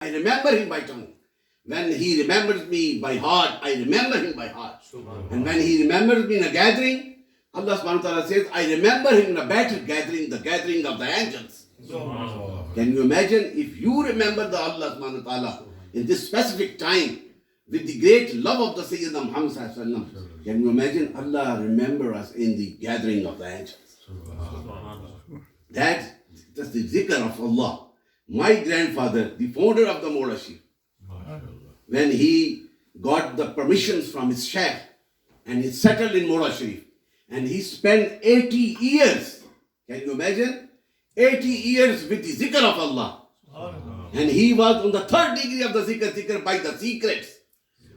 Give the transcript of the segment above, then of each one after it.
I remember him by tongue. When he remembers me by heart, I remember him by heart. And when he remembers me in a gathering, Allah subhanahu wa ta'ala says, I remember him in a better gathering, the gathering of the angels. Can you imagine if you remember the Allah subhanahu wa ta'ala in this specific time with the great love of the Sayyidina Muhammad sallallahu alaihi wasallam? Can you imagine Allah remember us in the gathering of the angels? That's the zikr of Allah. My grandfather, the founder of the Murashid, when he got the permissions from his sheikh and he settled in Mora Sharif and he spent 80 years, can you imagine? 80 years with the zikr of Allah. And he was on the third degree of the zikr by the secrets.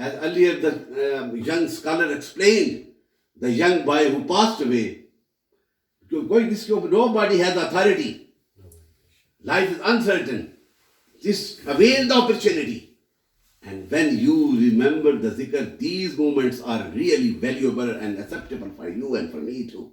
As earlier the young scholar explained, the young boy who passed away, nobody has authority. Life is uncertain. Just avail the opportunity. And when you remember the zikr, these moments are really valuable and acceptable for you and for me too.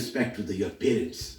respect to your parents.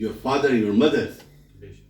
Your father, your mother,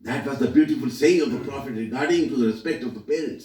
That was the beautiful saying of the Prophet regarding to the respect of the parents.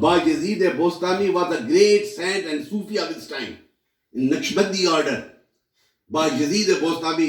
Bayezid Bostami was a great saint and Sufi of his time in Naqshbandi order. Bayezid Bostami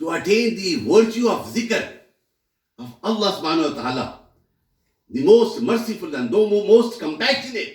to attain the virtue of zikr of Allah subhanahu wa ta'ala, the most merciful and the most compassionate,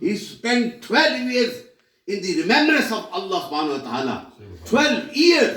he spent 12 years in the remembrance of Allah subhanahu wa ta'ala. 12 years.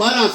12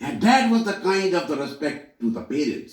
And that was the kind of the respect to the parents.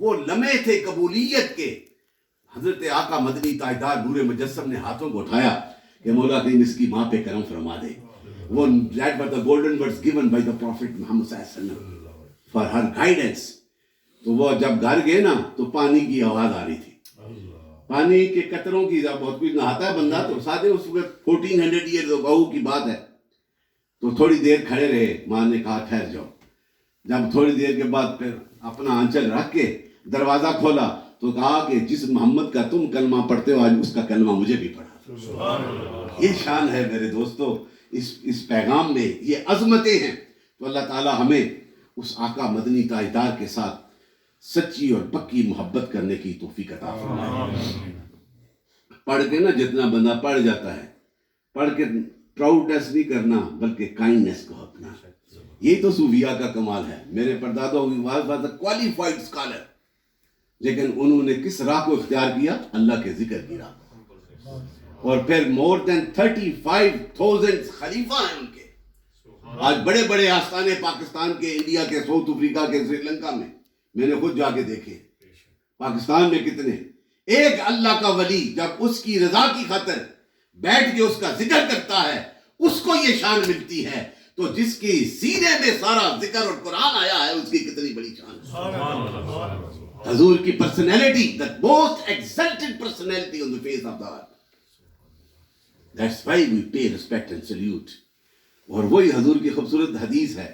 وہ لمحے تھے قبولیت کے. حضرت آقا مدنی تاجدار نور مجسم نے ہاتھوں کو اٹھایا کہ مولا کریم اس کی ماں پہ کرم فرما دے. وہ that were the golden words given by the Prophet Muhammad صلی اللہ علیہ وسلم for her guidance. تو وہ جب گھر گئے نا تو پانی کی آواز آ رہی تھی, پانی کے قطروں کی. جب بہت کچھ نہاتا ہے بندہ تو ساتھ اس وقت 1400 ایئر گاؤں کی بات ہے. تو تھوڑی دیر کھڑے رہے. ماں نے کہا ٹھہر جاؤ. جب تھوڑی دیر کے بعد پھر اپنا آنچل رکھ کے دروازہ کھولا تو کہا کہ جس محمد کا تم کلمہ پڑھتے ہو آج اس کا کلمہ مجھے بھی پڑھا. یہ شان ہے میرے دوستو اس پیغام میں, یہ عظمتیں ہیں. تو اللہ تعالی ہمیں اس آقا مدنی تاجدار کے ساتھ سچی اور پکی محبت کرنے کی توفیق عطا فرمائے. پڑھ کے نا جتنا بندہ پڑھ جاتا ہے, پڑھ کے پراؤڈنس نہیں کرنا بلکہ کائنڈنس کو اپنا. یہی تو صوفیاء کا کمال ہے. میرے پردادوں واز کوالیفائڈ اسکالر, لیکن انہوں نے کس راہ کو اختیار کیا؟ اللہ کے ذکر کی راہ. اور پھر more than 35,000 خلیفہ ہیں ان کے. آج بڑے بڑے آستانے پاکستان کے, انڈیا کے, ساؤتھ افریقہ کے, سری لنکا میں میں نے خود جا کے دیکھے. پاکستان میں کتنے. ایک اللہ کا ولی جب اس کی رضا کی خاطر بیٹھ کے اس کا ذکر کرتا ہے اس کو یہ شان ملتی ہے. تو جس کی سینے میں سارا ذکر اور قرآن آیا ہے اس کی کتنی بڑی شان ہے. حضور کی personality, the most exalted personality on the face of the earth. That's why we pay respect and salute. اور وہی حضور کی خوبصورت حدیث ہے.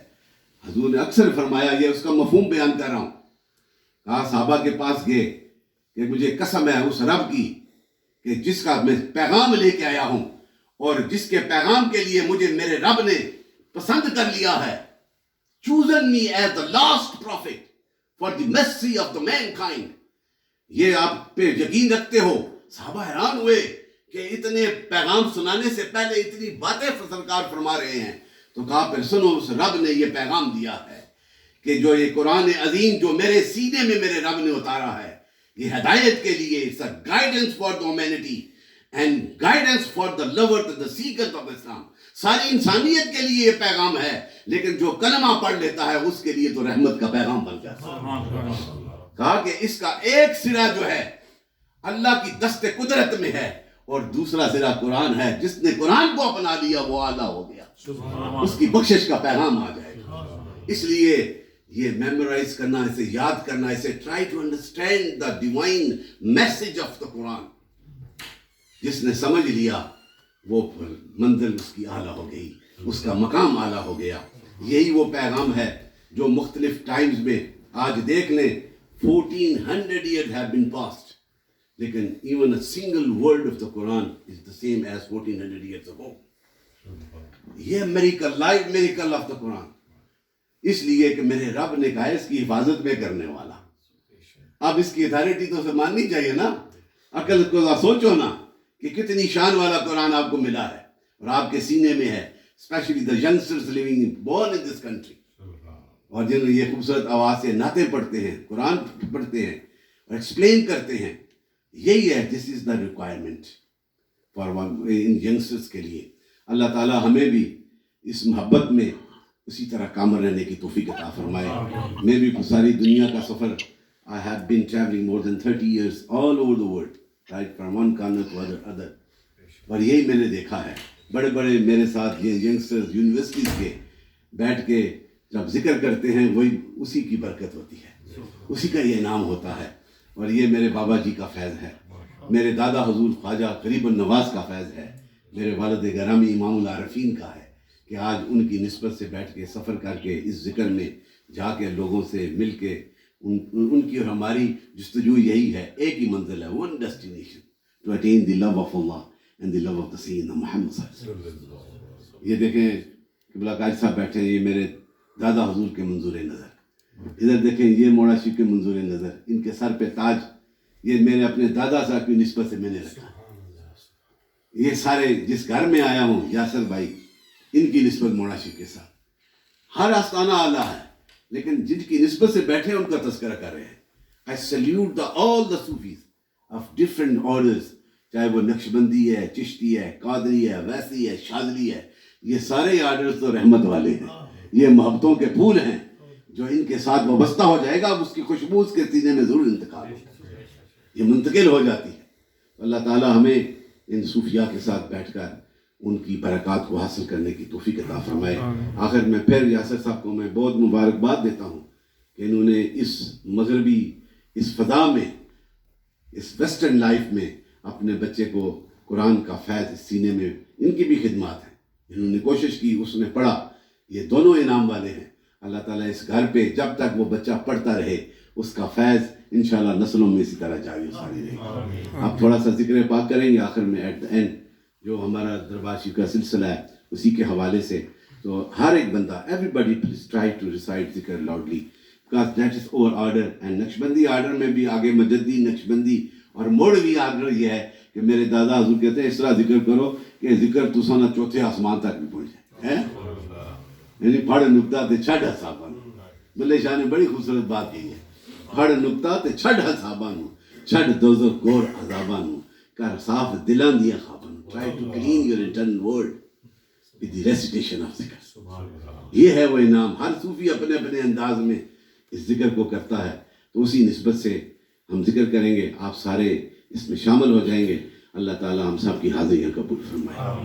حضور نے اکثر فرمایا, یہ اس کا مفہوم بیان کر رہا ہوں, کہا صحابہ کے پاس گئے کہ مجھے قسم ہے اس رب کی کہ جس کا میں پیغام لے کے آیا ہوں اور جس کے پیغام کے لیے مجھے میرے رب نے پسند کر لیا ہے, chosen me as the last prophet for the mercy of the mankind. یہ آپ پہ یقین رکھتے ہو؟ صحابہ حیران ہوئے کہ اتنے پیغام سنانے سے پہلے اتنی باتیں سرکار فرما رہے ہیں. تو کہا پھر سنو, اس رب نے یہ پیغام دیا ہے کہ جو یہ قرآن عظیم جو میرے سینے میں میرے رب نے اتارا ہے, یہ ہدایت کے لیے, it's a guidance for the humanity and guidance for the lovers and the seekers of Islam. ساری انسانیت کے لیے یہ پیغام ہے, لیکن جو کلمہ پڑھ لیتا ہے اس کے لیے تو رحمت کا پیغام بن جاتا ہے. کہا کہ اس کا ایک سرا جو ہے اللہ کی دست قدرت میں ہے اور دوسرا سرا قرآن ہے. جس نے قرآن کو اپنا لیا وہ اعلیٰ ہو گیا, اس کی بخشش کا پیغام آ جائے گا. اس لیے یہ میمورائز کرنا, اسے یاد کرنا, اسے try to understand the divine message of the Quran. جس نے سمجھ لیا وہ منزل اس کی اعلیٰ ہو گئی, اس کا مقام اعلیٰ ہو گیا. یہی وہ پیغام ہے جو مختلف ٹائمز میں آج دیکھ لیں 1400 years have been passed, لیکن even a single word of the Quran is the same as 1400 years ago. یہ miracle, live miracle of the Quran. اس لیے کہ میرے رب نے کہا اس کی حفاظت میں کرنے والا. اب اس کی اتھارٹی تو ماننی چاہیے نا. عقل کو سوچو نا کہ کتنی شان والا قرآن آپ کو ملا ہے اور آپ کے سینے میں ہے, especially the youngsters living born in this country. اور جن یہ خوبصورت آواز سے نعتیں پڑھتے ہیں, قرآن پڑھتے ہیں اور ایکسپلین کرتے ہیں, یہی ہے this is the requirement for ان ینگسٹرس کے لیے. اللہ تعالیٰ ہمیں بھی اس محبت میں اسی طرح کامل رہنے کی توفیق عطا فرمائے. میں بھی ساری دنیا کا سفر, I have been traveling more than 30 years all over the world, right from one corner to other. اور یہی میں نے دیکھا ہے, بڑے بڑے میرے ساتھ یہ ینگسٹرز یونیورسٹیز کے بیٹھ کے جب ذکر کرتے ہیں وہی اسی کی برکت ہوتی ہے, اسی کا یہ انعام ہوتا ہے. اور یہ میرے بابا جی کا فیض ہے, میرے دادا حضور خواجہ قریب النواز کا فیض ہے, میرے والد گرامی امام العارفین کا ہے کہ آج ان کی نسبت سے بیٹھ کے سفر کر کے اس ذکر میں جا کے لوگوں سے مل کے ان کی اور ہماری جستجو یہی ہے, ایک ہی منزل ہے, one destination to attain the love of Allah and the love of the Sayyidina Muhammad صلی اللہ علیہ وسلم. یہ دیکھیں قبلہ قاری صاحب بیٹھے ہیں, یہ میرے دادا حضور کے منظور نظر. ادھر دیکھیں یہ موڑا شیخ کے منظور نظر, ان کے سر پہ تاج یہ میرے اپنے دادا صاحب کی نسبت سے میں نے رکھا. یہ سارے جس گھر میں آیا ہوں یاسر بھائی, ان کی نسبت موڑا شیخ کے ساتھ. ہر آستانہ اعلیٰ ہے, لیکن جن کی نسبت سے بیٹھے ان کا تذکرہ کر رہے ہیں. I salute all the Sufis of different orders, چاہے وہ نقشبندی ہے, چشتی ہے, قادری ہے, ویسی ہے, شاذلی ہے, یہ سارے آرڈرز تو رحمت والے ہیں, یہ محبتوں کے پھول ہیں. جو ان کے ساتھ وابستہ ہو جائے گا اب اس کی خوشبو اس کے سینے میں ضرور انتقال ہوگی، یہ منتقل ہو جاتی ہے۔ اللہ تعالیٰ ہمیں ان صوفیاء کے ساتھ بیٹھ کر ان کی برکات کو حاصل کرنے کی توفیق عطا فرمائے۔ آخر میں پھر یاسر صاحب کو میں بہت مبارکباد دیتا ہوں کہ انہوں نے اس مغربی اس فضا میں، اس ویسٹرن لائف میں اپنے بچے کو قرآن کا فیض اس سینے میں، ان کی بھی خدمات ہیں، انہوں نے کوشش کی، اس نے پڑھا، یہ دونوں انعام والے ہیں۔ اللہ تعالیٰ اس گھر پہ جب تک وہ بچہ پڑھتا رہے اس کا فیض انشاءاللہ نسلوں میں اسی طرح جاری ساری رہے گا۔ اب تھوڑا سا ذکر پاک کریں گے آخر میں ایٹ دا اینڈ، جو ہمارا دربار شریف کا سلسلہ ہے اسی کے حوالے سے۔ تو ہر ایک بندہ، everybody please try to recite ذکر loudly because that is our order, and Naqshbandi order میں بھی آگے مجدی نقشبندی اور موڑوی آرڈر یہ ہے کہ میرے دادا حضور کہتے ہیں اس طرح ذکر کرو کہ ذکر تسانا چوتھے آسمان تک بھی پہنچ جائے، یعنی پھڑ نکتا تے چھڈ حساباں، ملے شاہ نے بڑی خوبصورت بات کی ہے، پھڑ نکتا تے چھڈ حساباں، چھڈ دوزخ گور عذاباں، کر صاف دلاں دیاں خواباں۔ Try to clean your internal world with the recitation of ذکر۔ یہ ہے وہ انعام، ہر صوفی اپنے اپنے انداز میں اس ذکر کو کرتا ہے، تو اسی نسبت سے ہم ذکر کریں گے، آپ سارے اس میں شامل ہو جائیں گے۔ اللہ تعالیٰ ہم سب کی حاضریاں قبول فرمائے۔